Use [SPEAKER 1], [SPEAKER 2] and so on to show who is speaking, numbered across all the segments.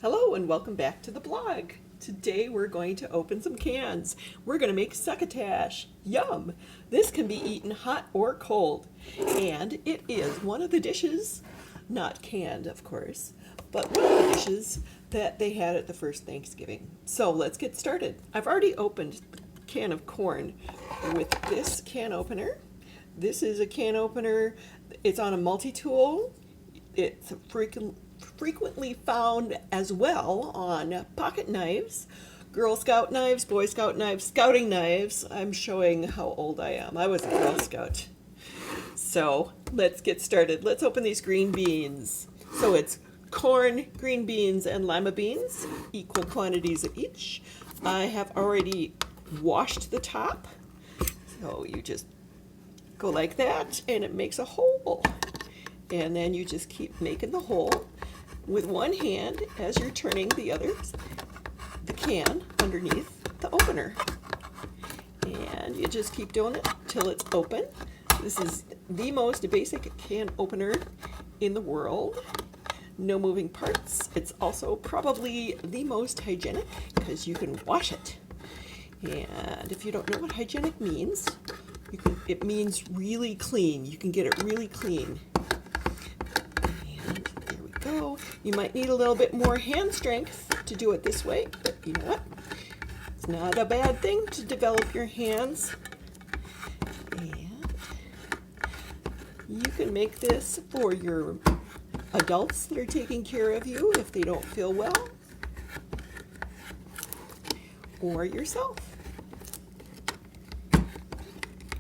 [SPEAKER 1] Hello and welcome back to the blog. Today we're going to open some cans. We're going to make succotash. Yum! This can be eaten hot or cold. And it is one of the dishes, not canned of course, but one of the dishes that they had at the first Thanksgiving. So let's get started. I've already opened the can of corn with this can opener. This is a can opener. It's on a multi-tool. It's frequently found as well on pocket knives, Girl Scout knives, Boy Scout knives, scouting knives. I'm showing how old I am. I was a Girl Scout. So let's get started. Let's open these green beans. So it's corn, green beans, and lima beans, equal quantities of each. I have already washed the top. So you just go like that and it makes a hole. And then you just keep making the hole with one hand as you're turning the can underneath the opener. And you just keep doing it till it's open. This is the most basic can opener in the world. No moving parts. It's also probably the most hygienic because you can wash it. And if you don't know what hygienic means, it means really clean. You can get it really clean. Go. You might need a little bit more hand strength to do it this way, but you know what? It's not a bad thing to develop your hands. And you can make this for your adults that are taking care of you if they don't feel well, or yourself.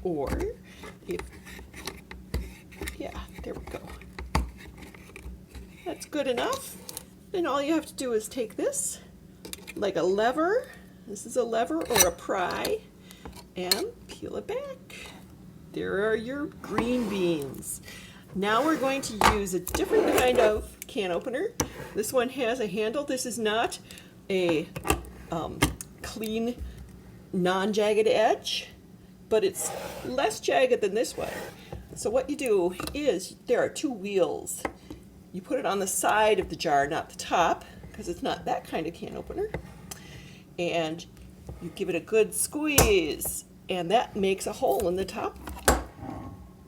[SPEAKER 1] Or there we go. That's good enough. Then all you have to do is take this, like a lever. This is a lever or a pry, and peel it back. There are your green beans. Now we're going to use a different kind of can opener. This one has a handle. This is not a clean, non-jagged edge, but it's less jagged than this one. So what you do is there are two wheels. You put it on the side of the jar, not the top, because it's not that kind of can opener. And you give it a good squeeze, and that makes a hole in the top.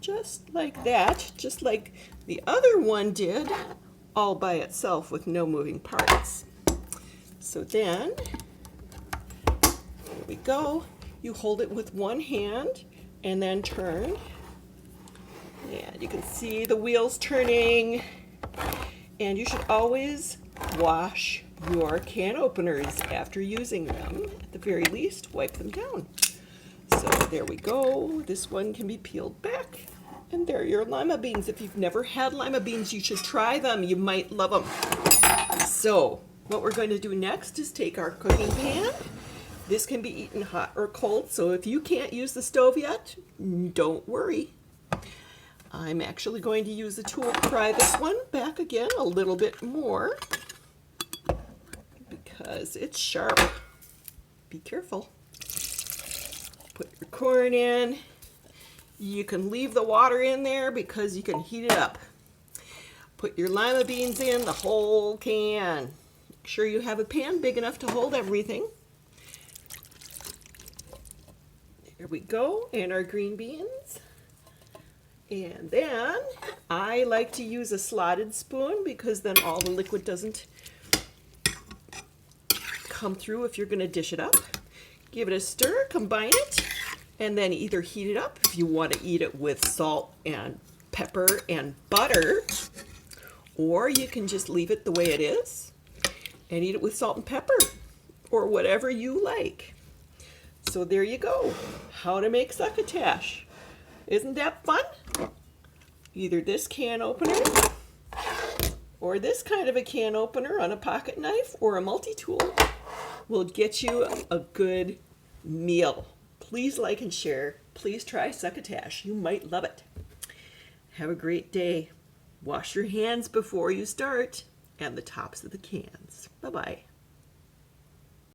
[SPEAKER 1] Just like that, just like the other one did, all by itself with no moving parts. So then, here we go. You hold it with one hand, and then turn. And you can see the wheels turning. And you should always wash your can openers after using them. At the very least, wipe them down. So there we go. This one can be peeled back. And there are your lima beans. If you've never had lima beans, you should try them. You might love them. So what we're going to do next is take our cooking pan. This can be eaten hot or cold. So if you can't use the stove yet, don't worry. I'm actually going to use the tool to pry this one back again a little bit more because it's sharp. Be careful. Put your corn in. You can leave the water in there because you can heat it up. Put your lima beans in, the whole can. Make sure you have a pan big enough to hold everything. There we go, and our green beans. And then I like to use a slotted spoon because then all the liquid doesn't come through if you're going to dish it up. Give it a stir, combine it, and then either heat it up if you want to eat it with salt and pepper and butter, or you can just leave it the way it is and eat it with salt and pepper or whatever you like. So there you go. How to make succotash. Isn't that fun? Either this can opener or this kind of a can opener on a pocket knife or a multi-tool will get you a good meal. Please like and share. Please try succotash. You might love it. Have a great day. Wash your hands before you start and the tops of the cans. Bye-bye.